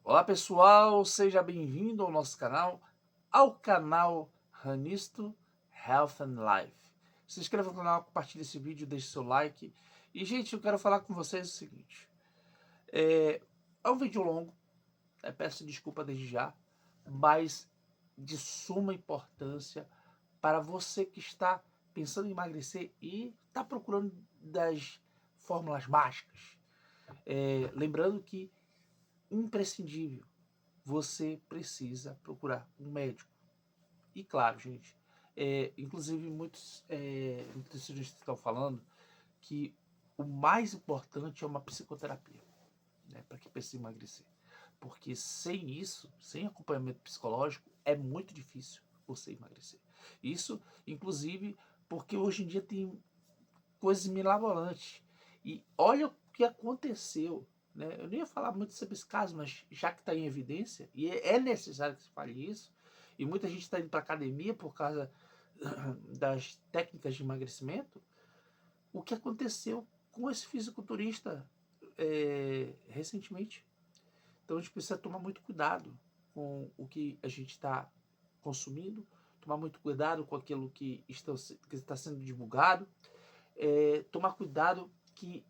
Olá pessoal, seja bem-vindo ao canal Ranisto Health and Life. Se inscreva no canal, compartilhe esse vídeo, deixe seu like. E gente, eu quero falar com vocês o seguinte, é um vídeo longo, peço desculpa desde já, mas de suma importância para você que está pensando em emagrecer e está procurando das fórmulas mágicas. Lembrando que imprescindível, você precisa procurar um médico. E claro, gente, inclusive muitos nutricionistas estão falando que o mais importante é uma psicoterapia, né, para quem precisa emagrecer. Porque sem isso, sem acompanhamento psicológico, é muito difícil você emagrecer. Isso, inclusive, porque hoje em dia tem coisas mirabolantes. E olha o que aconteceu. Eu não ia falar muito sobre esse caso, mas já que está em evidência, e é necessário que se fale isso, e muita gente está indo para academia por causa das técnicas de emagrecimento, o que aconteceu com esse fisiculturista recentemente. Então a gente precisa tomar muito cuidado com o que a gente está consumindo, tomar muito cuidado com aquilo que está sendo divulgado, tomar cuidado que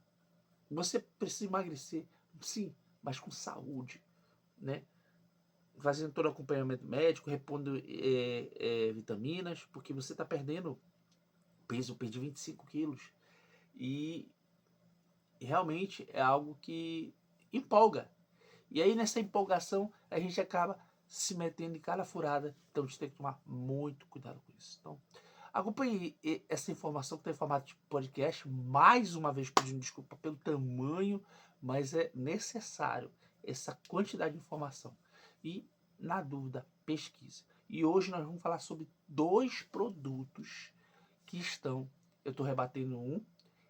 você precisa emagrecer, sim, mas com saúde, né? Fazendo todo o acompanhamento médico, repondo vitaminas, porque você está perdendo peso. Eu perdi 25 quilos e realmente é algo que empolga. E aí nessa empolgação a gente acaba se metendo em cada furada, então a gente tem que tomar muito cuidado com isso. Então, acompanhe essa informação que está em formato de podcast, mais uma vez pedindo desculpa pelo tamanho, mas é necessário essa quantidade de informação. E, na dúvida, pesquise. E hoje nós vamos falar sobre 2 produtos que estão, eu estou rebatendo um,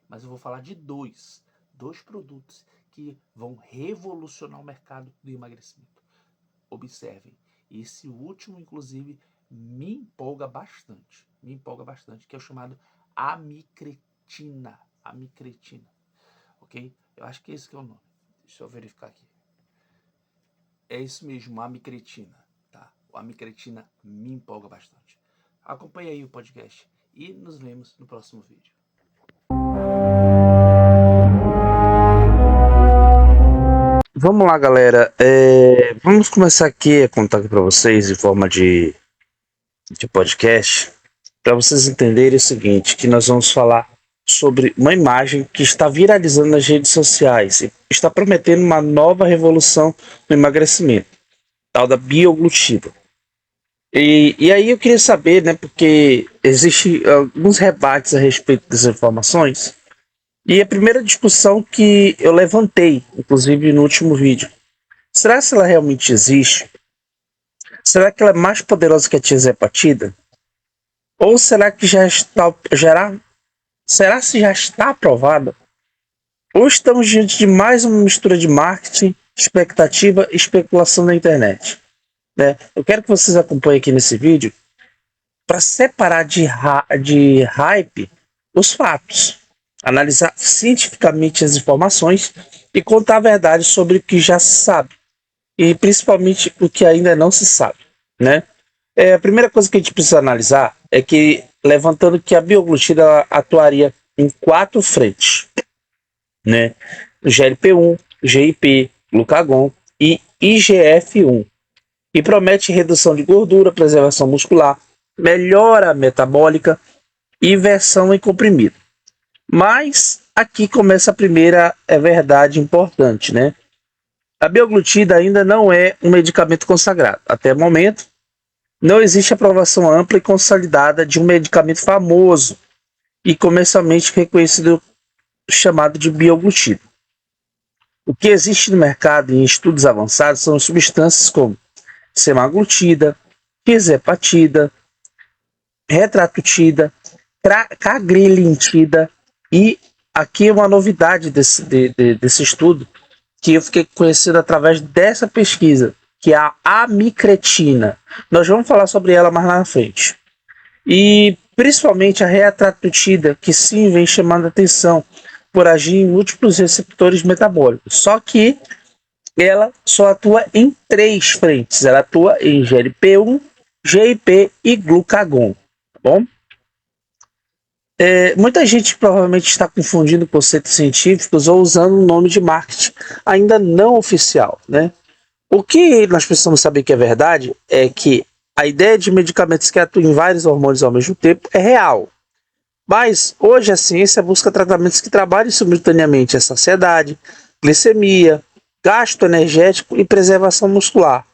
mas eu vou falar de 2 produtos que vão revolucionar o mercado do emagrecimento. Observem, esse último, inclusive, me empolga bastante, que é o chamado amicretina, ok? Eu acho que esse que é o nome, deixa eu verificar aqui. É isso mesmo, amicretina, tá? O amicretina me empolga bastante. Acompanhe aí o podcast e nos vemos no próximo vídeo. Vamos lá, galera, vamos começar aqui a contar para vocês em forma de podcast, para vocês entenderem o seguinte, que nós vamos falar sobre uma imagem que está viralizando nas redes sociais e está prometendo uma nova revolução no emagrecimento, tal da bioglutida. E aí eu queria saber, né, porque existe alguns rebates a respeito das informações, e a primeira discussão que eu levantei, inclusive no último vídeo, será que ela realmente existe? Será que ela é mais poderosa que a tiazepatida? Ou será que será se já está aprovada? Ou estamos diante de mais uma mistura de marketing, expectativa e especulação na internet? Eu quero que vocês acompanhem aqui nesse vídeo para separar de hype os fatos, analisar cientificamente as informações e contar a verdade sobre o que já se sabe e principalmente o que ainda não se sabe, né? A primeira coisa que a gente precisa analisar é que, levantando que a bioglutida atuaria em 4 frentes, né? GLP-1, GIP, glucagon e IGF-1, e promete redução de gordura, preservação muscular, melhora metabólica e versão em comprimido. Mas aqui começa a primeira verdade importante, né? A bioglutida ainda não é um medicamento consagrado. Até o momento, não existe aprovação ampla e consolidada de um medicamento famoso e comercialmente reconhecido chamado de bioglutida. O que existe no mercado em estudos avançados são substâncias como semaglutida, tirzepatida, retratutida, cagrilintida e aqui uma novidade desse estudo que eu fiquei conhecendo através dessa pesquisa, que é a amicretina. Nós vamos falar sobre ela mais lá na frente. E principalmente a retratutida, que sim vem chamando a atenção por agir em múltiplos receptores metabólicos. Só que ela só atua em 3 frentes. Ela atua em GLP-1, GIP e glucagon, tá bom? Muita gente provavelmente está confundindo conceitos científicos ou usando um nome de marketing ainda não oficial, né? O que nós precisamos saber que é verdade é que a ideia de medicamentos que atuam em vários hormônios ao mesmo tempo é real. Mas hoje a ciência busca tratamentos que trabalhem simultaneamente a saciedade, glicemia, gasto energético e preservação muscular.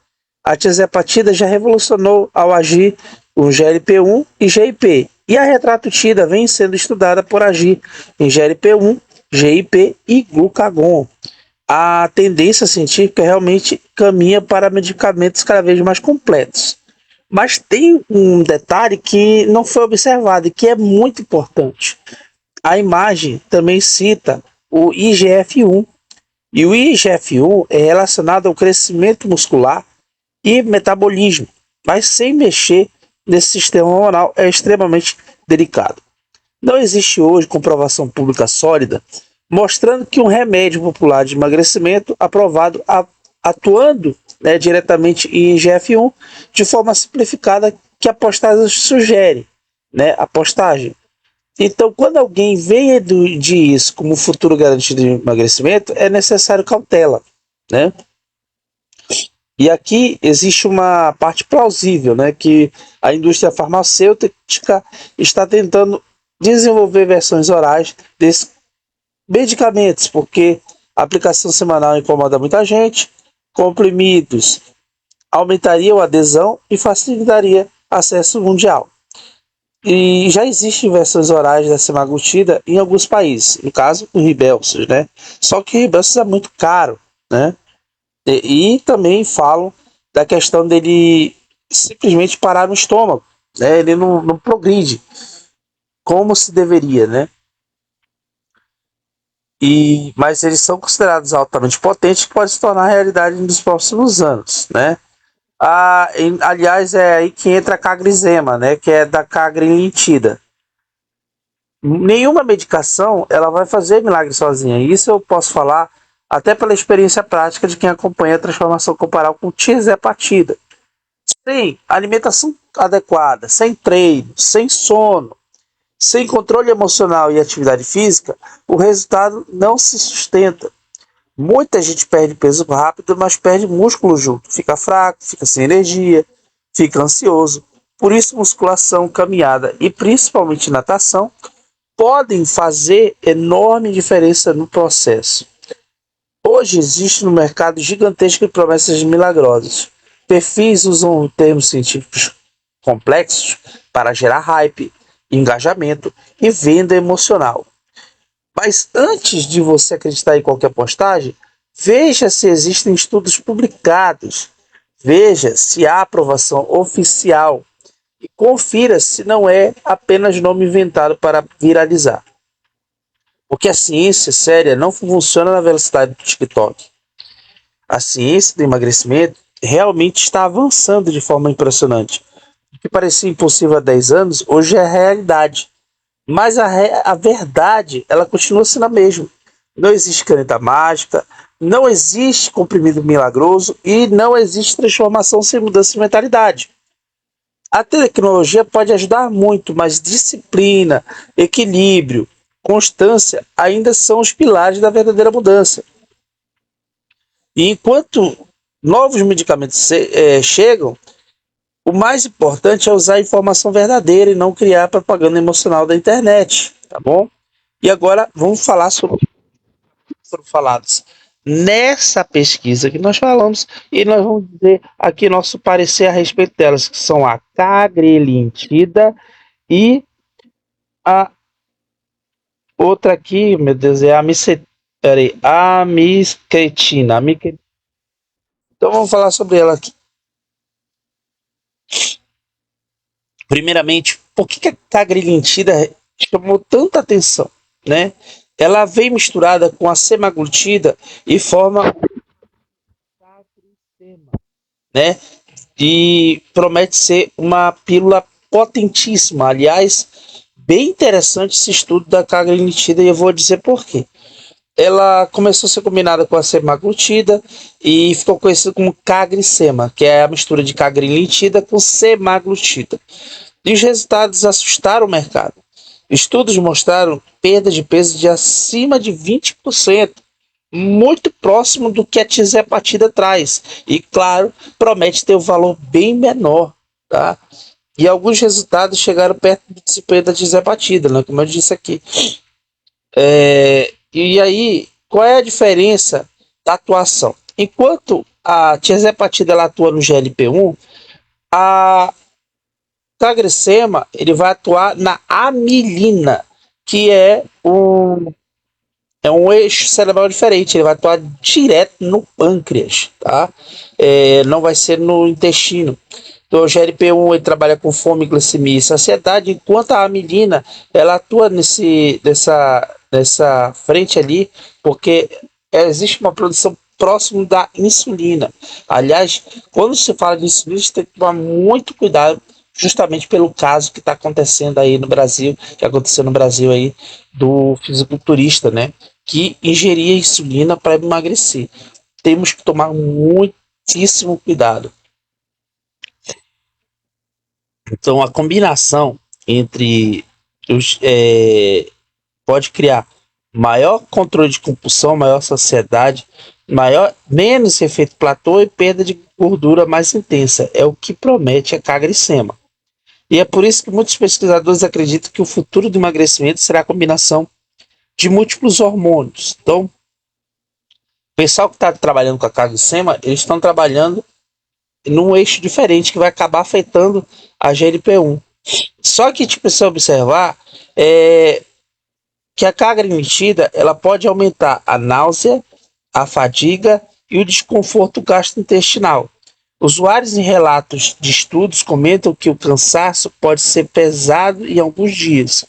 A tiazepatida já revolucionou ao agir com GLP-1 e GIP, e a retratutida vem sendo estudada por agir em GLP-1, GIP e glucagon. A tendência científica realmente caminha para medicamentos cada vez mais completos. Mas tem um detalhe que não foi observado e que é muito importante. A imagem também cita o IGF-1. E o IGF-1 é relacionado ao crescimento muscular e metabolismo, mas sem mexer nesse sistema hormonal é extremamente delicado. Não existe hoje comprovação pública sólida mostrando que um remédio popular de emagrecimento aprovado atuando, né, diretamente em IGF-1 de forma simplificada que a postagem sugere, né, a postagem. Então, quando alguém diz isso como futuro garantido de emagrecimento, é necessário cautela, né? E aqui existe uma parte plausível, né, que a indústria farmacêutica está tentando desenvolver versões orais desses medicamentos, porque a aplicação semanal incomoda muita gente, comprimidos aumentariam a adesão e facilitaria acesso mundial. E já existem versões orais da semaglutida em alguns países, no caso o Rybelsus, né? Só que o Rybelsus é muito caro, né? E também falam da questão dele simplesmente parar no estômago, né? Ele não progride como se deveria, né? Mas eles são considerados altamente potentes, que pode se tornar realidade nos próximos anos, né? Aliás, é aí que entra a cagrizema, né? Que é da cagrilintida. Nenhuma medicação ela vai fazer milagre sozinha. Isso eu posso falar até pela experiência prática de quem acompanha a transformação corporal com tiazepatida. Sem alimentação adequada, sem treino, sem sono, sem controle emocional e atividade física, o resultado não se sustenta. Muita gente perde peso rápido, mas perde músculo junto. Fica fraco, fica sem energia, fica ansioso. Por isso, musculação, caminhada e principalmente natação podem fazer enorme diferença no processo. Hoje existe no mercado gigantescas promessas milagrosas. Perfis usam termos científicos complexos para gerar hype, engajamento e venda emocional. Mas antes de você acreditar em qualquer postagem, veja se existem estudos publicados, veja se há aprovação oficial e confira se não é apenas nome inventado para viralizar. Porque a ciência séria não funciona na velocidade do TikTok. A ciência do emagrecimento realmente está avançando de forma impressionante. O que parecia impossível há 10 anos, hoje é realidade. Mas a verdade, ela continua sendo a mesma. Não existe caneta mágica, não existe comprimido milagroso e não existe transformação sem mudança de mentalidade. A tecnologia pode ajudar muito, mas disciplina, equilíbrio, constância ainda são os pilares da verdadeira mudança. E enquanto novos medicamentos chegam, o mais importante é usar a informação verdadeira e não criar propaganda emocional da internet, tá bom? E agora vamos falar sobre foram falados nessa pesquisa que nós falamos e nós vamos dizer aqui nosso parecer a respeito delas, que são a cagrilintida e a outra aqui, meu Deus, é a amisquetina. Então vamos falar sobre ela aqui. Primeiramente, por que a cagrilintida chamou tanta atenção, né? Ela vem misturada com a semaglutida e forma né? E promete ser uma pílula potentíssima. Aliás, bem interessante esse estudo da cagrilintida e eu vou dizer por quê. ela começou a ser combinada com a semaglutida e ficou conhecida como CagriSema, que é a mistura de cagrilintida com semaglutida. E os resultados assustaram o mercado. Estudos mostraram perda de peso de acima de 20%, muito próximo do que a tirzepatida traz. E, claro, promete ter um valor bem menor, tá? E alguns resultados chegaram perto do desempenho da tirzepatida, né? Como eu disse aqui. E aí, qual é a diferença da atuação? Enquanto a tirzepatida ela atua no GLP-1, a CagriSema ele vai atuar na amilina, que é um eixo cerebral diferente, ele vai atuar direto no pâncreas, tá? Não vai ser no intestino. Então, o GLP-1 ele trabalha com fome, glicemia e saciedade, enquanto a amilina ela atua nessa frente ali, porque existe uma produção próximo da insulina. Aliás, quando se fala de insulina, você tem que tomar muito cuidado, justamente pelo caso que está acontecendo aí no Brasil, que aconteceu no Brasil aí, do fisiculturista, né? Que ingeria insulina para emagrecer. Temos que tomar muitíssimo cuidado. Então, a combinação entre os pode criar maior controle de compulsão, maior saciedade, menos efeito platô e perda de gordura mais intensa. É o que promete a CagriSema. E é por isso que muitos pesquisadores acreditam que o futuro do emagrecimento será a combinação de múltiplos hormônios. Então, o pessoal que está trabalhando com a CagriSema, eles estão trabalhando num eixo diferente que vai acabar afetando a GLP-1. Só que a gente precisa observar que a carga emitida ela pode aumentar a náusea, a fadiga e o desconforto gastrointestinal. Usuários em relatos de estudos comentam que o cansaço pode ser pesado em alguns dias.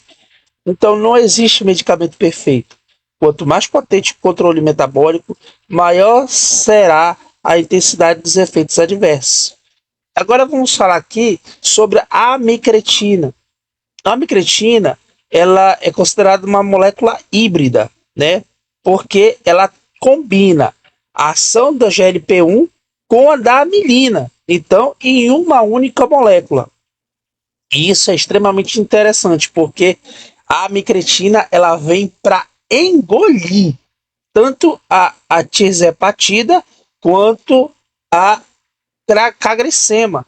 Então não existe medicamento perfeito. Quanto mais potente o controle metabólico, maior será a intensidade dos efeitos adversos. Agora vamos falar aqui sobre a amicretina. A amicretina ela é considerada uma molécula híbrida, né? Porque ela combina a ação da GLP-1 com a da amilina, então em uma única molécula. E isso é extremamente interessante, porque a amicretina ela vem para engolir tanto a tirzepatida quanto a CagriSema,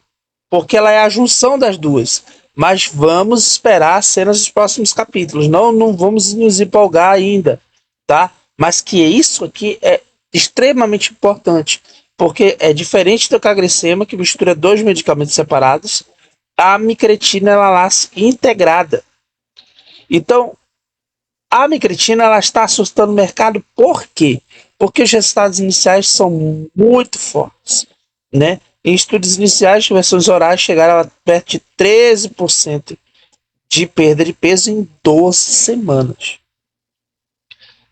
porque ela é a junção das duas. Mas vamos esperar as cenas dos próximos capítulos. Não vamos nos empolgar ainda, tá? Mas que isso aqui é extremamente importante, porque é diferente do CagriSema, que mistura dois medicamentos separados. A amicretina ela lá integrada. Então, a amicretina ela está assustando o mercado por quê? Porque os resultados iniciais são muito fortes, né? Em estudos iniciais, versões orais chegaram a perto de 13% de perda de peso em 12 semanas.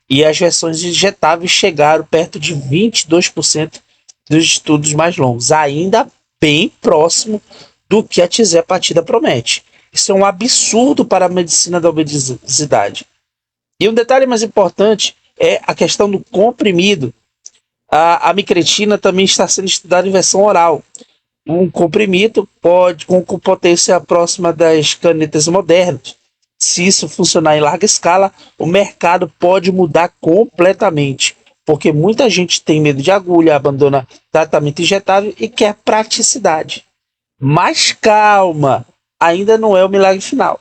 E as versões injetáveis chegaram perto de 22% dos estudos mais longos, ainda bem próximo do que a tirzepatida promete. Isso é um absurdo para a medicina da obesidade. E um detalhe mais importante é a questão do comprimido. A amicretina também está sendo estudada em versão oral. Um comprimido pode, com potência próxima das canetas modernas. Se isso funcionar em larga escala, o mercado pode mudar completamente, porque muita gente tem medo de agulha, abandona tratamento injetável e quer praticidade. Mas calma, ainda não é o milagre final.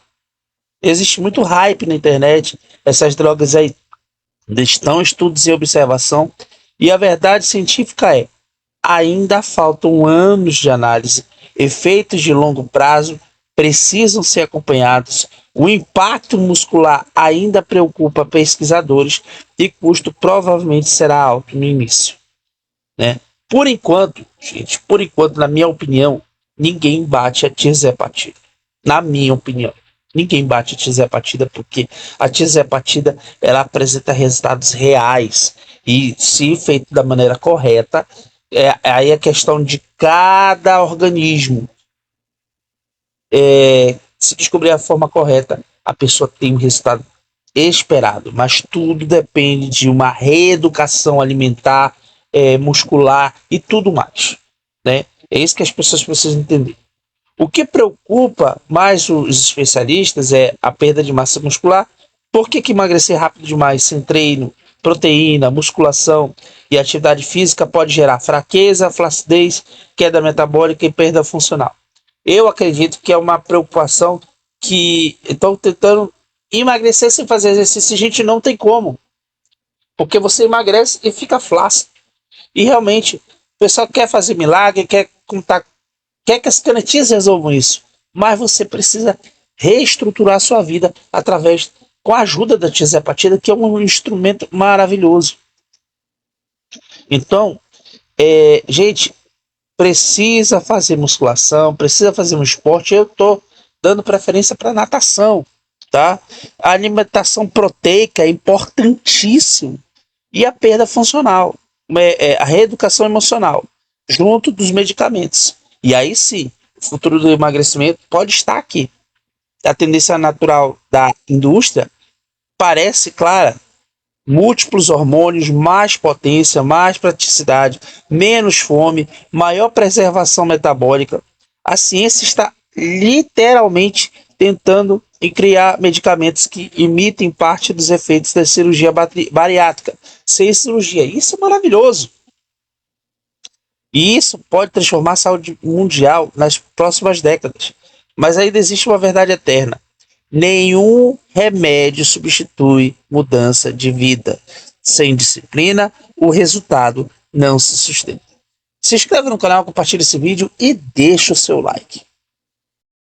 Existe muito hype na internet, essas drogas aí estão em estudos e observação, e a verdade científica é: ainda faltam anos de análise, efeitos de longo prazo precisam ser acompanhados, o impacto muscular ainda preocupa pesquisadores e custo provavelmente será alto no início, né? Por enquanto, gente, na minha opinião, ninguém bate a tirzepatida. Na minha opinião, ninguém bate a tirzepatida porque a tirzepatida ela apresenta resultados reais e, se feito da maneira correta, aí é questão de cada organismo. Se descobrir a forma correta, a pessoa tem um resultado esperado, mas tudo depende de uma reeducação alimentar, muscular e tudo mais, né? É isso que as pessoas precisam entender. O que preocupa mais os especialistas é a perda de massa muscular. Por que emagrecer rápido demais sem treino, proteína, musculação e atividade física pode gerar fraqueza, flacidez, queda metabólica e perda funcional? Eu acredito que é uma preocupação que estão tentando emagrecer sem fazer exercício. A gente não tem como, porque você emagrece e fica flácido. E realmente, o pessoal quer fazer milagre, quer que as canetinhas resolvam isso, mas você precisa reestruturar a sua vida através, com a ajuda da tiazepatida, que é um instrumento maravilhoso. Então, gente, precisa fazer musculação, precisa fazer um esporte. Eu tô dando preferência para natação, tá? A alimentação proteica é importantíssimo e a perda funcional, a reeducação emocional, junto dos medicamentos. E aí sim, o futuro do emagrecimento pode estar aqui. A tendência natural da indústria parece clara: múltiplos hormônios, mais potência, mais praticidade, menos fome, maior preservação metabólica. A ciência está literalmente tentando criar medicamentos que imitem parte dos efeitos da cirurgia bariátrica, sem cirurgia. Isso é maravilhoso. E isso pode transformar a saúde mundial nas próximas décadas. Mas ainda existe uma verdade eterna: nenhum remédio substitui mudança de vida. Sem disciplina, o resultado não se sustenta. Se inscreve no canal, compartilhe esse vídeo e deixa o seu like.